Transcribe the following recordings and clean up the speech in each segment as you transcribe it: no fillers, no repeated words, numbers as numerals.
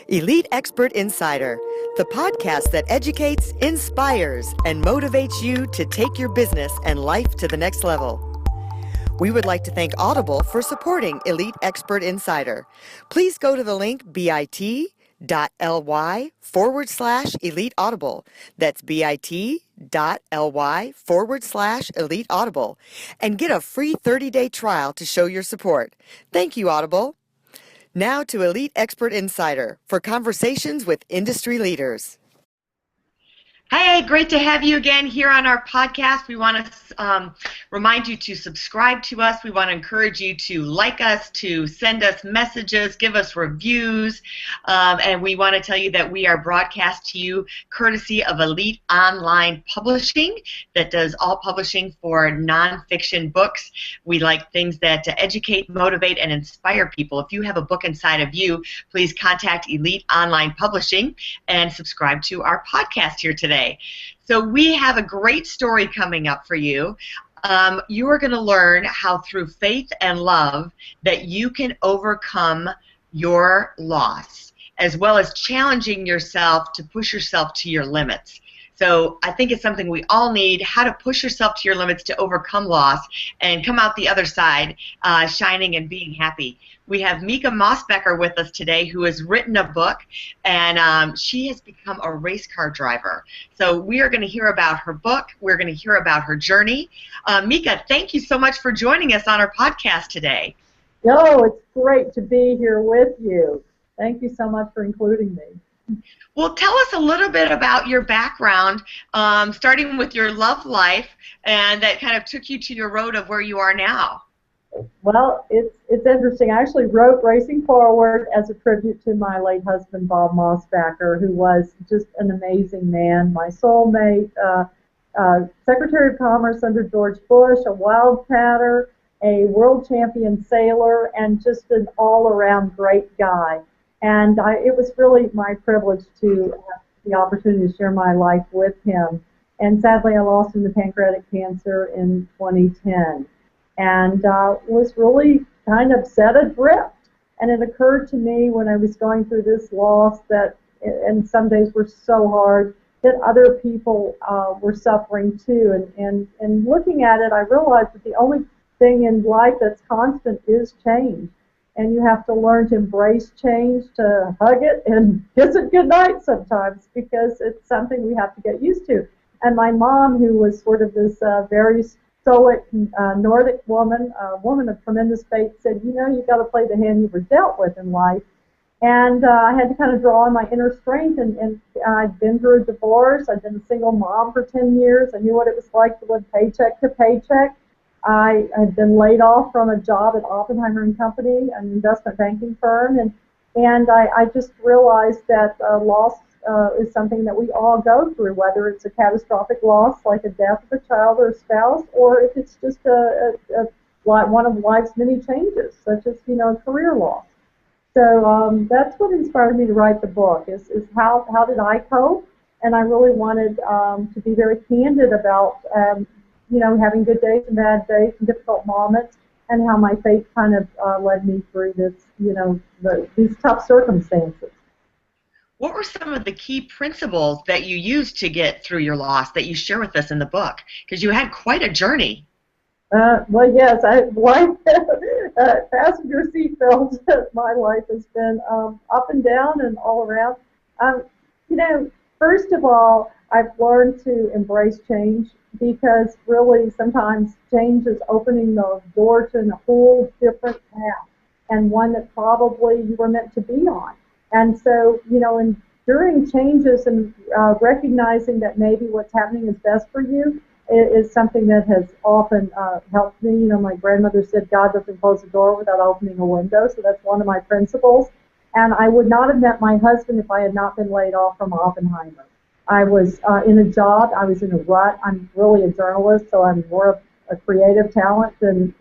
Elite Expert Insider, the podcast that educates, inspires, and motivates you to take your business and life to the next level. We would like to thank Audible for supporting Elite Expert Insider. Please go to the link bit.ly/Elite Audible. That's bit.ly/Elite Audible. And get a free 30-day trial to show your support. Thank you, Audible. Now to Elite Expert Insider for conversations with industry leaders. Hey, great to have you again here on our podcast. We want to remind you to subscribe to us. We want to encourage you to like us, to send us messages, give us reviews, and we want to tell you that we are broadcast to you courtesy of Elite Online Publishing that does all publishing for nonfiction books. We like things that educate, motivate, and inspire people. If you have a book inside of you, please contact Elite Online Publishing and subscribe to our podcast here today. So we have a great story coming up for you. You are going to learn how through faith and love that you can overcome your loss, as well as challenging yourself to push yourself to your limits. So I think it's something we all need, how to push yourself to your limits to overcome loss and come out the other side shining and being happy. We have Mica Mosbacher with us today, who has written a book, and she has become a race car driver. So we are going to hear about her book. We're going to hear about her journey. Mica, thank you so much for joining us on our podcast today. No, it's great to be here with you. Thank you so much for including me. Well, tell us a little bit about your background, starting with your love life, and that kind of took you to your road of where you are now. Well, it's interesting. I actually wrote Racing Forward as a tribute to my late husband, Bob Mosbacher, who was just an amazing man, my soulmate, Secretary of Commerce under George Bush, a wildcatter, a world champion sailor, and just an all-around great guy. And it was really my privilege to have the opportunity to share my life with him. And sadly, I lost him to pancreatic cancer in 2010. And was really kind of set adrift. And it occurred to me when I was going through this loss that, and some days were so hard, that other people were suffering too. And looking at it, I realized that the only thing in life that's constant is change. And you have to learn to embrace change, to hug it and kiss it goodnight sometimes, because it's something we have to get used to. And my mom, who was sort of this very stoic Nordic woman, a woman of tremendous faith, said, you know, you've got to play the hand you were dealt with in life. And I had to kind of draw on my inner strength, and I'd been through a divorce. I'd been a single mom for 10 years. I knew what it was like to live paycheck to paycheck. I had been laid off from a job at Oppenheimer and Company, an investment banking firm, and I just realized that loss is something that we all go through, whether it's a catastrophic loss like a death of a child or a spouse, or if it's just one of life's many changes, such as, you know, career loss. So that's what inspired me to write the book, is how did I cope, and I really wanted to be very candid about you know, having good days and bad days and difficult moments, and how my faith kind of led me through this, you know, these tough circumstances. What were some of the key principles that you used to get through your loss that you share with us in the book? Because you had quite a journey. Well, yes, passenger seat belt. My life has been up and down and all around. You know, first of all, I've learned to embrace change, because really sometimes change is opening the door to a whole different path, and one that probably you were meant to be on. And so, you know, during changes and recognizing that maybe what's happening is best for you is something that has often helped me. You know, my grandmother said, God doesn't close the door without opening a window, so that's one of my principles. And I would not have met my husband if I had not been laid off from Oppenheimer. I was in a job, I was in a rut. I'm really a journalist, so I'm more of a creative talent than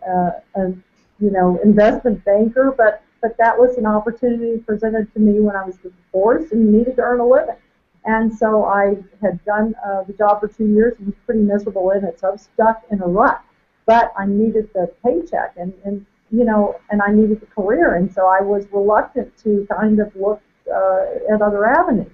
you know, investment banker, but that was an opportunity presented to me when I was divorced and needed to earn a living. And so I had done the job for 2 years and was pretty miserable in it, so I was stuck in a rut. But I needed the paycheck, and you know, and I needed the career, and so I was reluctant to kind of look at other avenues.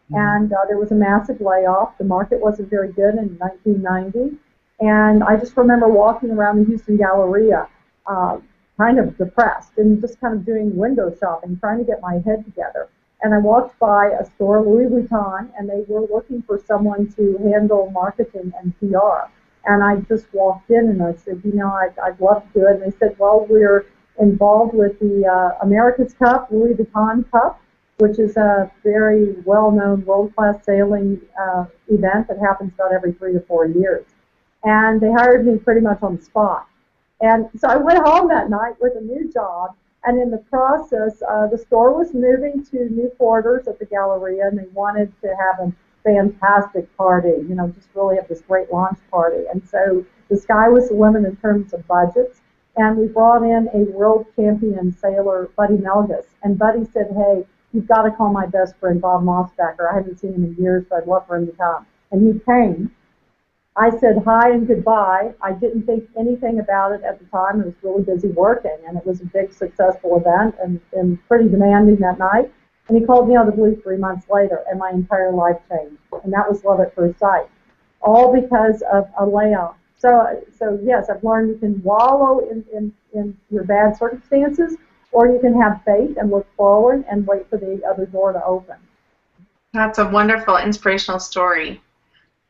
And there was a massive layoff. The market wasn't very good in 1990. And I just remember walking around the Houston Galleria kind of depressed and just kind of doing window shopping, trying to get my head together. And I walked by a store, Louis Vuitton, and they were looking for someone to handle marketing and PR. And I just walked in and I said, you know, I'd love to do it. And they said, well, we're involved with the America's Cup, Louis Vuitton Cup, which is a very well-known world-class sailing event that happens about every 3 to 4 years. And they hired me pretty much on the spot. And so I went home that night with a new job, and in the process, the store was moving to new quarters at the Galleria, and they wanted to have a fantastic party, you know, just really have this great launch party. And so the sky was the limit in terms of budgets, and we brought in a world champion sailor, Buddy Melgus, and Buddy said, hey, you've got to call my best friend, Bob Mosbacher. I haven't seen him in years, but I'd love for him to come. And he came. I said hi and goodbye. I didn't think anything about it at the time. I was really busy working, and it was a big, successful event and pretty demanding that night. And he called me out of the blue 3 months later, and my entire life changed. And that was love at first sight, all because of a layoff. So yes, I've learned you can wallow in your bad circumstances, or you can have faith and look forward and wait for the other door to open. That's a wonderful, inspirational story.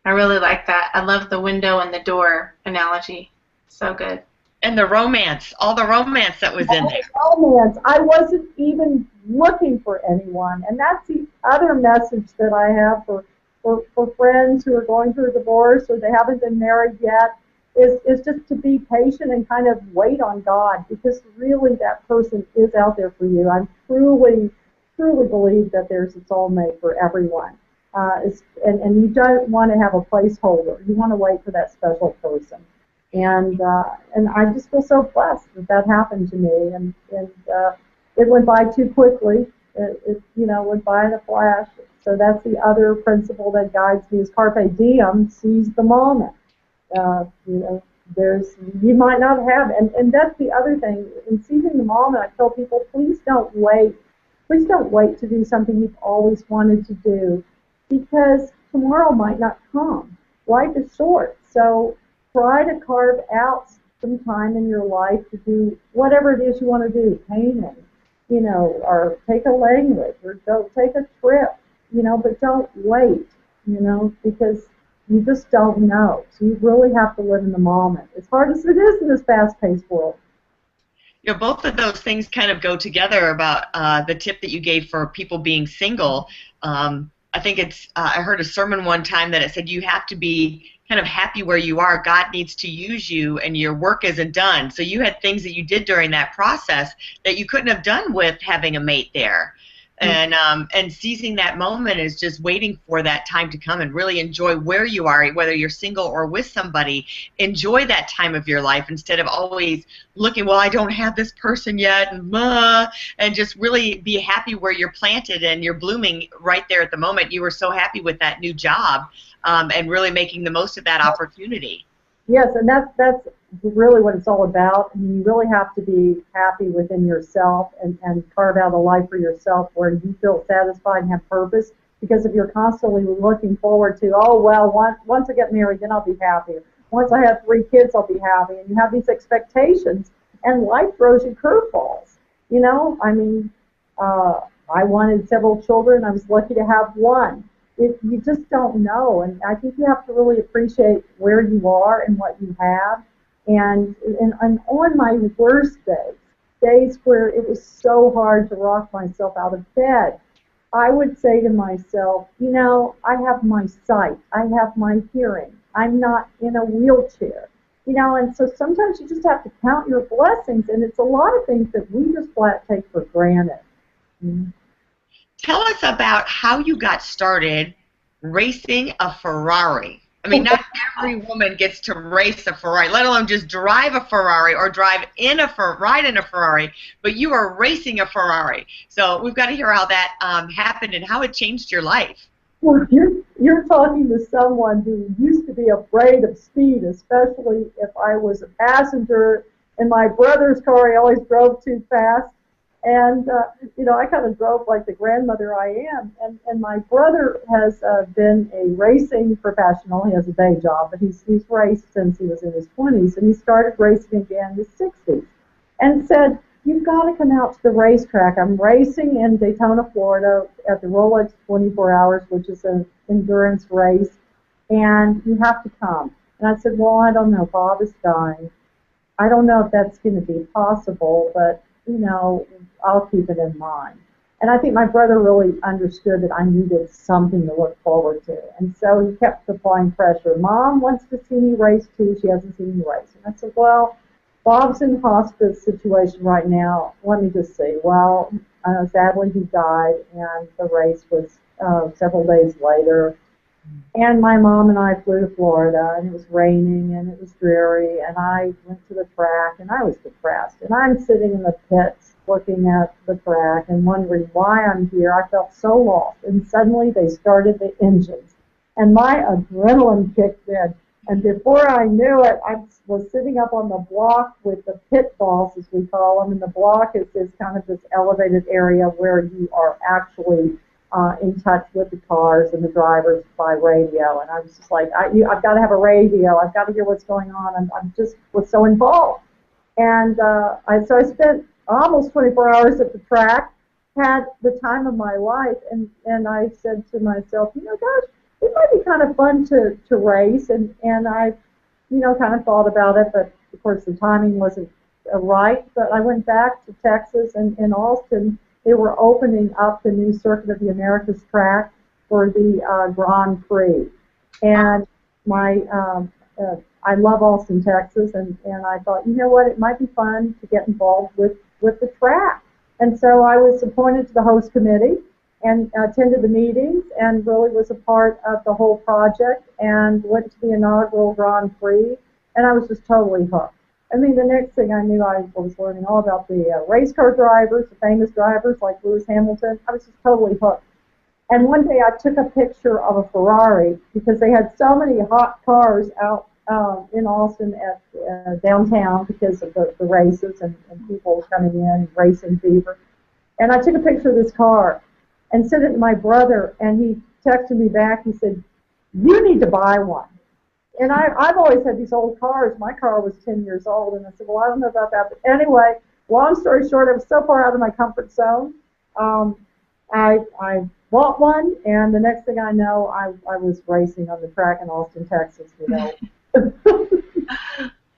I really like that. I love the window and the door analogy. So good. And the romance, all the romance that was in there. Romance. I wasn't even looking for anyone. And that's the other message that I have for friends who are going through a divorce or they haven't been married yet, is just to be patient and kind of wait on God, because really that person is out there for you. I truly believe that there's a soulmate for everyone. And you don't want to have a placeholder. You want to wait for that special person. And I just feel so blessed that happened to me. And it went by too quickly. It went by in a flash. So that's the other principle that guides me is carpe diem, seize the moment. You might not have, and that's the other thing. In seizing the moment, I tell people, please don't wait. Please don't wait to do something you've always wanted to do, because tomorrow might not come. Life is short, so try to carve out some time in your life to do whatever it is you want to do, painting, or take a language, or go take a trip, but don't wait, because you just don't know. So you really have to live in the moment, as hard as it is in this fast-paced world. Both of those things kind of go together about the tip that you gave for people being single. I think I heard a sermon one time that it said you have to be kind of happy where you are. God needs to use you, and your work isn't done. So you had things that you did during that process that you couldn't have done with having a mate there. And seizing that moment is just waiting for that time to come and really enjoy where you are, whether you're single or with somebody. Enjoy that time of your life instead of always looking, well, I don't have this person yet, and just really be happy where you're planted and you're blooming right there at the moment. You were so happy with that new job and really making the most of that opportunity. Yes, and that's really what it's all about. I mean, you really have to be happy within yourself and carve out a life for yourself where you feel satisfied and have purpose. Because if you're constantly looking forward to, once I get married, then I'll be happy. Once I have 3 kids, I'll be happy. And you have these expectations, and life throws you curveballs. I wanted several children. I was lucky to have one. You just don't know, and I think you have to really appreciate where you are and what you have. And on my worst days where it was so hard to rock myself out of bed, I would say to myself, I have my sight, I have my hearing, I'm not in a wheelchair, and so sometimes you just have to count your blessings, and it's a lot of things that we just flat take for granted. Mm-hmm. Tell us about how you got started racing a Ferrari. I mean, not every woman gets to race a Ferrari, let alone just drive a Ferrari or ride in a Ferrari, but you are racing a Ferrari. So we've got to hear how that happened and how it changed your life. Well, you're talking to someone who used to be afraid of speed, especially if I was a passenger in my brother's car. He always drove too fast. And, I kind of drove like the grandmother I am. And my brother has been a racing professional. He has a day job, but he's raced since he was in his 20s. And he started racing again in his 60s and said, you've got to come out to the racetrack. I'm racing in Daytona, Florida at the Rolex 24 Hours, which is an endurance race, and you have to come. And I said, well, I don't know. Bob is dying. I don't know if that's going to be possible, but, I'll keep it in mind. And I think my brother really understood that I needed something to look forward to. And so he kept applying pressure. Mom wants to see me race too. She hasn't seen me race. And I said, well, Bob's in hospice situation right now. Let me just see. Well, sadly he died, and the race was several days later. And my mom and I flew to Florida, and it was raining, and it was dreary, and I went to the track, and I was depressed. And I'm sitting in the pits looking at the track and wondering why I'm here. I felt so lost. And suddenly they started the engines, and my adrenaline kicked in. And before I knew it, I was sitting up on the block with the pit boss, as we call them. And the block is kind of this elevated area where you are actually in touch with the cars and the drivers by radio. And I was just like, I've got to have a radio. I've got to hear what's going on. I'm just was so involved. And so I spent almost 24 hours at the track, had the time of my life. And I said to myself, gosh, it might be kind of fun to race. And I, kind of thought about it. But, of course, the timing wasn't right. But I went back to Texas, and in Austin, they were opening up the new Circuit of the Americas track for the Grand Prix. And I love Austin, Texas, and I thought, what, it might be fun to get involved with the track. And so I was appointed to the host committee and attended the meetings and really was a part of the whole project and went to the inaugural Grand Prix, and I was just totally hooked. I mean, the next thing I knew, I was learning all about the race car drivers, the famous drivers like Lewis Hamilton. I was just totally hooked. And one day I took a picture of a Ferrari because they had so many hot cars out in Austin at downtown because of the races and people coming in, racing fever. And I took a picture of this car and sent it to my brother, and he texted me back. He said, you need to buy one. And I've always had these old cars. My car was 10 years old, and I said, well, I don't know about that. But anyway, long story short, I was so far out of my comfort zone. I bought one, and the next thing I know, I was racing on the track in Austin, Texas.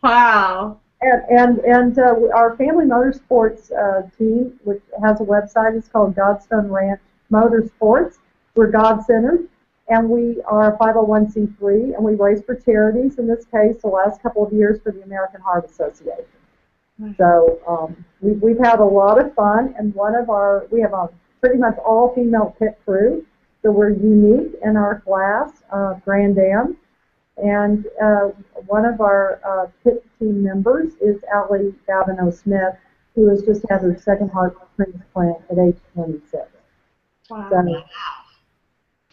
Wow. And our family motorsports team, which has a website, is called Godstone Ranch Motorsports. We're God-centered. And we are a 501c3, and we race for charities, in this case, the last couple of years for the American Heart Association. So we've had a lot of fun, and we have a pretty much all-female pit crew, so we're unique in our class, Grand Am. And one of our pit team members is Allie Babineau-Smith, who has just had her second heart transplant at age 26. Wow.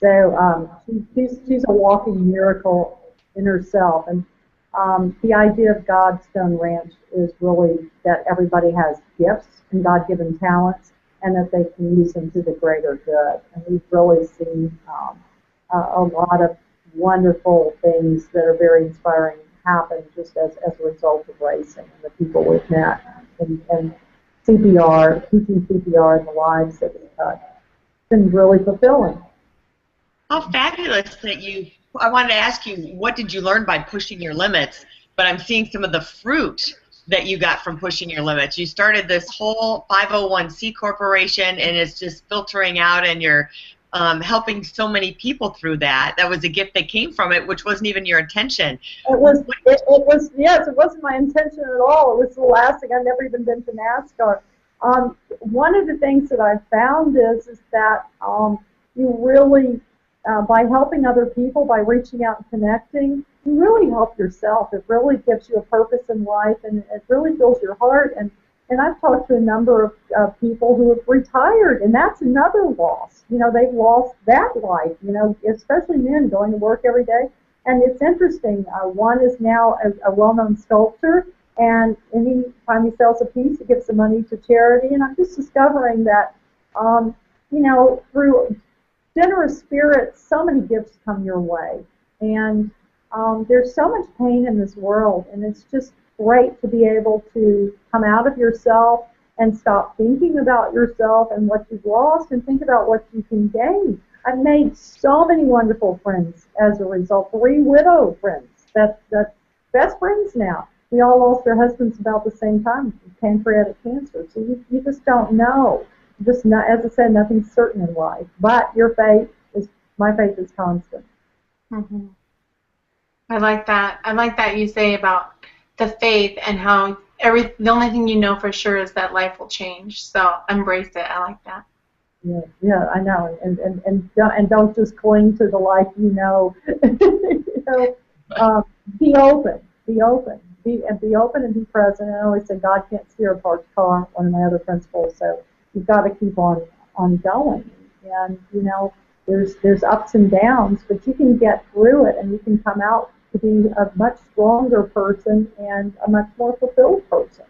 So she's a walking miracle in herself. And the idea of Godstone Ranch is really that everybody has gifts and God-given talents, and that they can use them to the greater good. And we've really seen a lot of wonderful things that are very inspiring happen just as a result of racing and the people we've met and CPR, teaching CPR and the lives that we've touched. It's been really fulfilling. How fabulous that I wanted to ask you, what did you learn by pushing your limits? But I'm seeing some of the fruit that you got from pushing your limits. You started this whole 501c corporation, and it's just filtering out, and you're helping so many people through that. That was a gift that came from it, which wasn't even your intention. It was yes, it wasn't my intention at all. It was the last thing. I'd never even been to NASCAR. One of the things that I've found is that you really, by helping other people, by reaching out and connecting, you really help yourself. It really gives you a purpose in life, and it really fills your heart. And I've talked to a number of people who have retired, and that's another loss. You know, they've lost that life, you know, especially men going to work every day. And it's interesting. One is now a well-known sculptor, And anytime he sells a piece, he gives the money to charity. And I'm just discovering that, through generous spirits, so many gifts come your way. And there's so much pain in this world, and it's just great to be able to come out of yourself and stop thinking about yourself and what you've lost and think about what you can gain. I've made so many wonderful friends as a result. 3 widow friends that's best friends now. We all lost our husbands about the same time, pancreatic cancer. So you just don't know. Just not, as I said, nothing's certain in life. But my faith is constant. Mm-hmm. I like that. I like that you say about the faith and how the only thing you know for sure is that life will change. So embrace it. I like that. Yeah, I know, and don't just cling to the life you know. Be open, be open and be present. And I always say God can't steer a parked car, one of my other principles. So you've got to keep on going. And there's ups and downs, but you can get through it, and you can come out to be a much stronger person and a much more fulfilled person.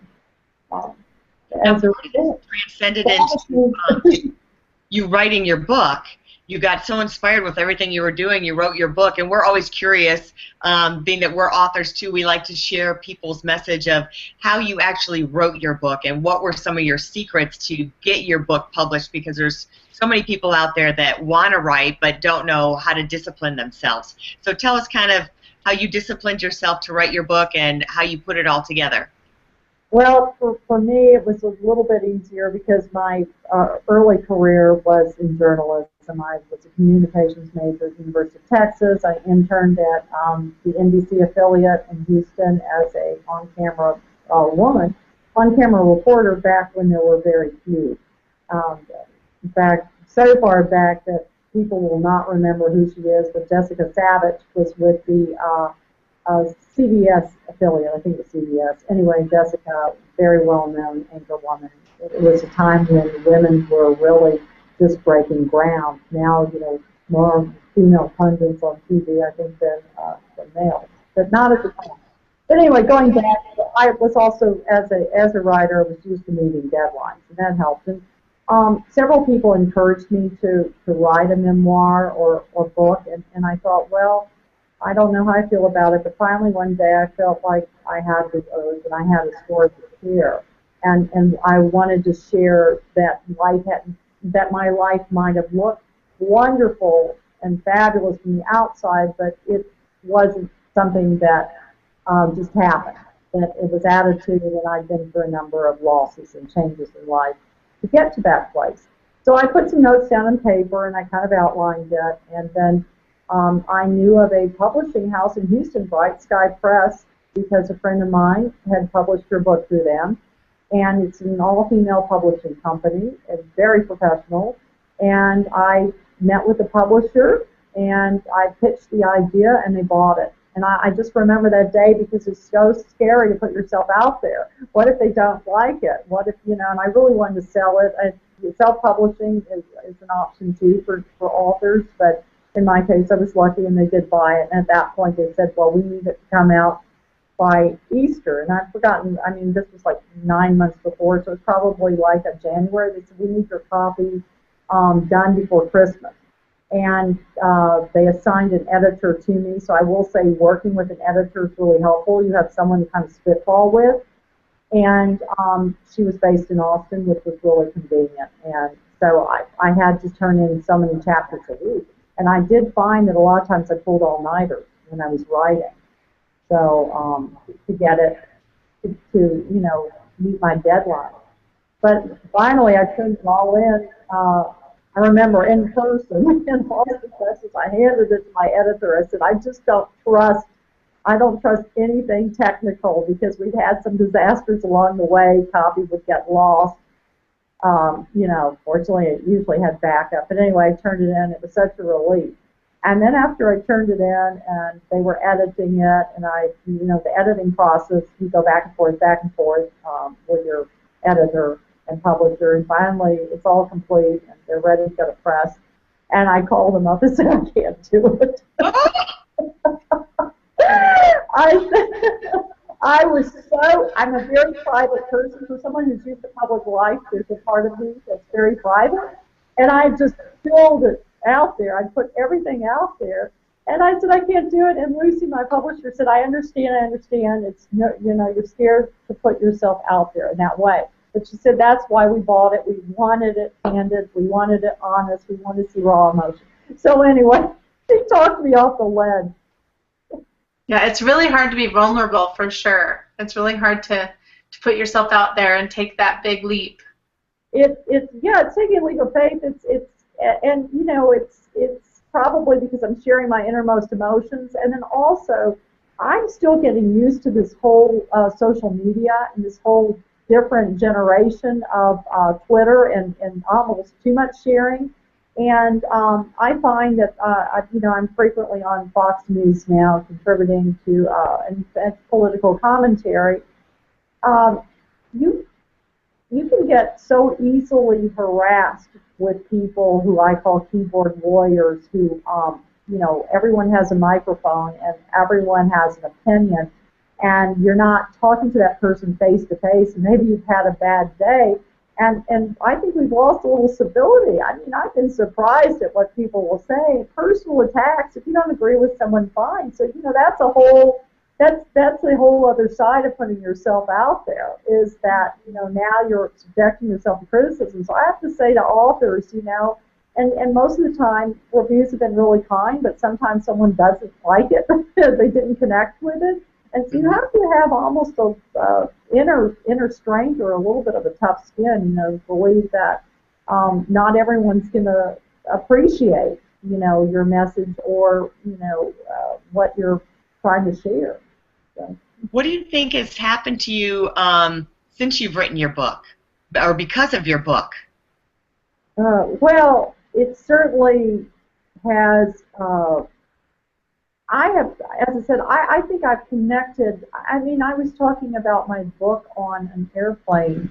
As a result, transcended into you writing your book. You got so inspired with everything you were doing. You wrote your book, and we're always curious, being that we're authors too, we like to share people's message of how you actually wrote your book and what were some of your secrets to get your book published, because there's so many people out there that want to write but don't know how to discipline themselves. So tell us kind of how you disciplined yourself to write your book and how you put it all together. Well, for me, it was a little bit easier because my early career was in journalism. I was a communications major at the University of Texas. I interned at the NBC affiliate in Houston as a on-camera on-camera reporter back when there were very few. In fact, so far back that people will not remember who she is, but Jessica Savage was with the CBS affiliate, I think it was CBS. Anyway, Jessica, very well-known anchor woman. It was a time when women were really just breaking ground. Now, more female pundits on TV, I think, than males, but not at the time. But anyway, going back, I was also, as a writer, I was used to meeting deadlines, and that helped. And several people encouraged me to write a memoir or book, and I thought, well, I don't know how I feel about it, but finally one day I felt like I had the urge and I had a story to share, and I wanted to share that my life might have looked wonderful and fabulous from the outside, but it wasn't something that just happened. That it was added to, and I'd been through a number of losses and changes in life to get to that place. So I put some notes down on paper and I kind of outlined it, and then I knew of a publishing house in Houston, Bright Sky Press, because a friend of mine had published her book through them. And it's an all-female publishing company. It's very professional. And I met with the publisher, and I pitched the idea, and they bought it. And I just remember that day because it's so scary to put yourself out there. What if they don't like it? What if, and I really wanted to sell it. Self-publishing is an option, too, for authors, but in my case, I was lucky, and they did buy it. And at that point, they said, well, we need it to come out by Easter. And I've forgotten, this was like 9 months before, so it's probably like a January. They said, we need your copy done before Christmas. And they assigned an editor to me. So I will say working with an editor is really helpful. You have someone to kind of spitball with. And she was based in Austin, which was really convenient. And so I had to turn in so many chapters a week. And I did find that a lot of times I pulled all-nighters when I was writing. So to get it to meet my deadline. But finally I turned it all in. I remember in person in all the sessions, I handed it to my editor. I said, I don't trust anything technical because we've had some disasters along the way. Copy would get lost. Fortunately, it usually had backup. But anyway, I turned it in. It was such a relief. And then after I turned it in and they were editing it, and the editing process, you go back and forth with your editor and publisher, and finally it's all complete and they're ready to go to press. And I called them up and said, I can't do it. I'm a very private person. For someone who's used to public life, there's a part of me that's very private. And I just filled it out there. I put everything out there. And I said, I can't do it. And Lucy, my publisher, said, I understand. It's, you're scared to put yourself out there in that way. But she said, that's why we bought it. We wanted it candid. We wanted it honest. We wanted to see raw emotion. So anyway, she talked me off the ledge. Yeah, it's really hard to be vulnerable, for sure. It's really hard to put yourself out there and take that big leap. It's taking a leap of faith. It's probably because I'm sharing my innermost emotions, and then also I'm still getting used to this whole social media and this whole different generation of Twitter and almost too much sharing. And I find that I'm frequently on Fox News now, contributing to and political commentary. You can get so easily harassed with people who I call keyboard warriors, who everyone has a microphone and everyone has an opinion, and you're not talking to that person face to face, and maybe you've had a bad day. And I think we've lost a little civility. I mean, I've been surprised at what people will say. Personal attacks, if you don't agree with someone, fine. So, that's a whole other side of putting yourself out there, is that, now you're subjecting yourself to criticism. So I have to say to authors, and most of the time reviews have been really kind, but sometimes someone doesn't like it. They didn't connect with it. And so you have to have almost a inner strength, or a little bit of a tough skin, believe that not everyone's going to appreciate, your message or, what you're trying to share. So. What do you think has happened to you since you've written your book, or because of your book? Well, it certainly has. As I said, I think I've connected. I mean, I was talking about my book on an airplane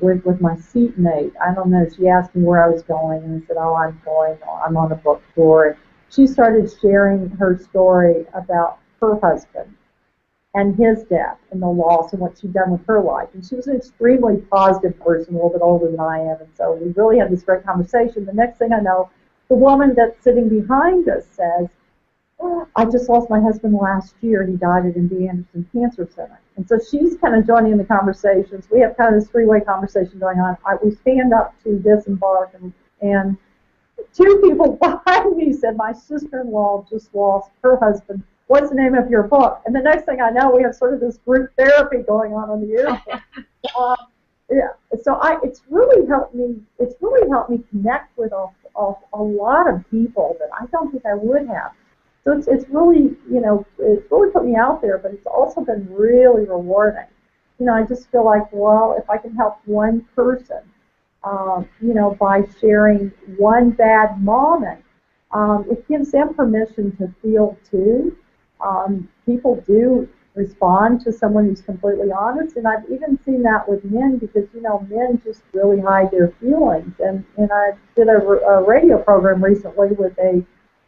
with my seatmate. I don't know, she asked me where I was going, and I said, I'm on a book tour. And she started sharing her story about her husband and his death and the loss and what she'd done with her life. And she was an extremely positive person, a little bit older than I am, and so we really had this great conversation. The next thing I know, the woman that's sitting behind us says, I just lost my husband last year. He died at MD Anderson Cancer Center. And so she's kind of joining in the conversations. We have kind of this three-way conversation going on. We stand up to disembark, and two people behind me said, my sister-in-law just lost her husband. What's the name of your book? And the next thing I know, we have sort of this group therapy going on the airplane. So it's really helped me. It's really helped me connect with a lot of people that I don't think I would have. So it's really, it's really put me out there, but it's also been really rewarding. I just feel like, well, if I can help one person, by sharing one bad moment, it gives them permission to feel too. People do respond to someone who's completely honest, and I've even seen that with men, because, men just really hide their feelings. And I did a radio program recently with a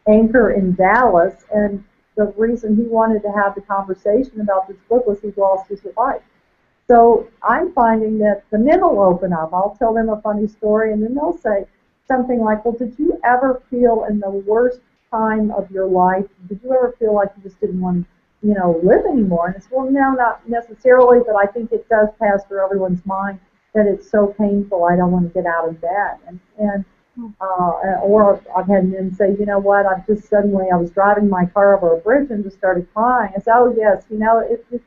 anchor in Dallas, and the reason he wanted to have the conversation about this book was he lost his wife. So I'm finding that the men will open up. I'll tell them a funny story, and then they'll say something like, well, did you ever feel in the worst time of your life, did you ever feel like you just didn't want to, live anymore? And it's, well, no, not necessarily, but I think it does pass through everyone's mind that it's so painful, I don't want to get out of bed. Or I've had men say, you know what, I was driving my car over a bridge and just started crying. I said, oh yes,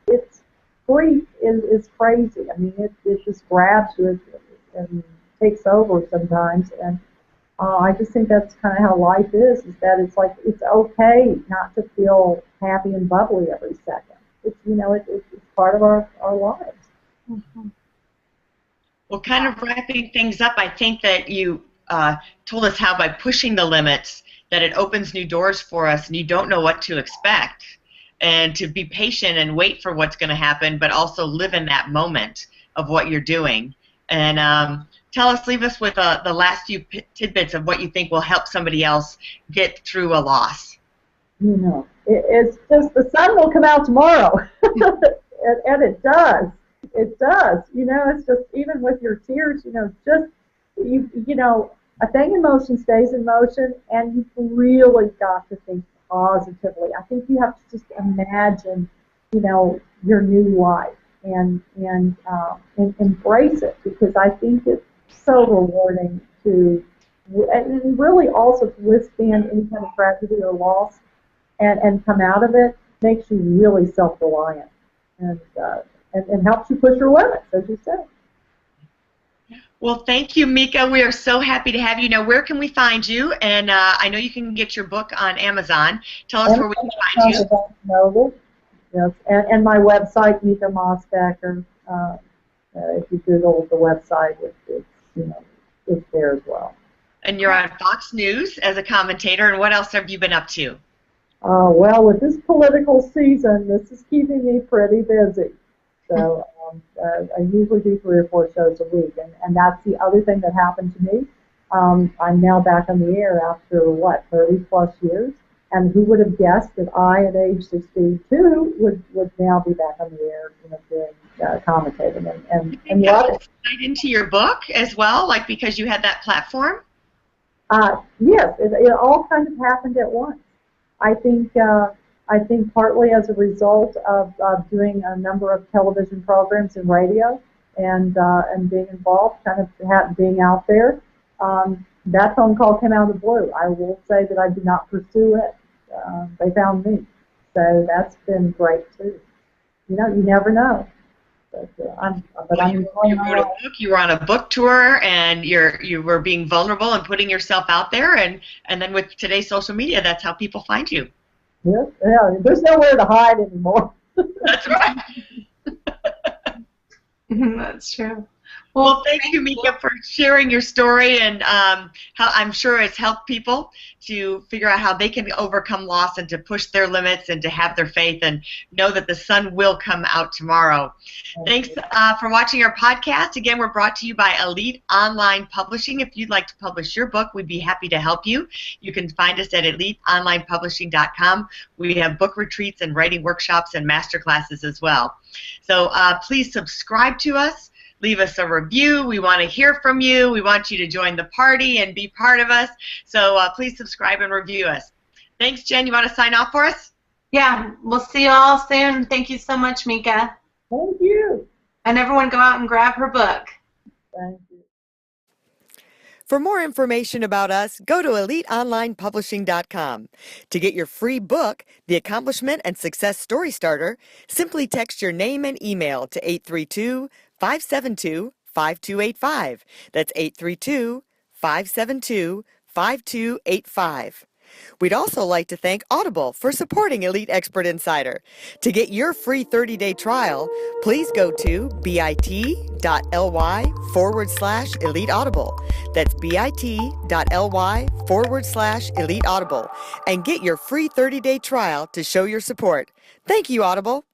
it's grief is crazy. I mean, it just grabs you and takes over sometimes. And I just think that's kind of how life is that it's like, it's okay not to feel happy and bubbly every second. It's, it's part of our lives. Mm-hmm. Well, kind of wrapping things up, I think that you told us how by pushing the limits that it opens new doors for us, and you don't know what to expect, and to be patient and wait for what's going to happen, but also live in that moment of what you're doing. And leave us with the last few tidbits of what you think will help somebody else get through a loss. It's just the sun will come out tomorrow. and it does. It does. It's just, even with your tears, just, a thing in motion stays in motion, and you've really got to think positively. I think you have to just imagine, your new life and embrace it, because I think it's so rewarding to, and really also to withstand any kind of tragedy or loss and come out of it makes you really self-reliant and helps you push your limits, as you said. Well, thank you, Mica. We are so happy to have you. Now, where can we find you? And I know you can get your book on Amazon. Tell us where we can find you. Noble. Yes, and my website, Mica Mosbacher. If you Google the website, it's there as well. And you're on Fox News as a commentator. And what else have you been up to? Well, with this political season, this is keeping me pretty busy. So I usually do 3 or 4 shows a week, and that's the other thing that happened to me. I'm now back on the air after, 30-plus years, and who would have guessed that I, at age 62, would now be back on the air, doing commentating and that love was tied into your book as well, like because you had that platform? Yes, it all kind of happened at once. I think partly as a result of doing a number of television programs and radio and being involved, kind of being out there. That phone call came out of the blue. I will say that I did not pursue it. They found me. So that's been great too. You never know. But you wrote a book. You were on a book tour, and you were being vulnerable and putting yourself out there, and then with today's social media, that's how people find you. Yes, yeah. There's nowhere to hide anymore. That's right. That's true. Well, thank you, Mica, for sharing your story, and how I'm sure it's helped people to figure out how they can overcome loss and to push their limits and to have their faith and know that the sun will come out tomorrow. Thanks for watching our podcast. Again, we're brought to you by Elite Online Publishing. If you'd like to publish your book, we'd be happy to help you. You can find us at eliteonlinepublishing.com. We have book retreats and writing workshops and masterclasses as well. So please subscribe to us. Leave us a review. We want to hear from you. We want you to join the party and be part of us. So please subscribe and review us. Thanks, Jen. You want to sign off for us? Yeah, we'll see you all soon. Thank you so much, Mica. Thank you. And everyone go out and grab her book. Thank you. For more information about us, go to eliteonlinepublishing.com. To get your free book, The Accomplishment and Success Story Starter, simply text your name and email to 832-572-5285. That's 832-572-5285. We'd also like to thank Audible for supporting Elite Expert Insider. To get your free 30-day trial, please go to bit.ly/Elite Audible. That's bit.ly/Elite Audible. And get your free 30-day trial to show your support. Thank you, Audible.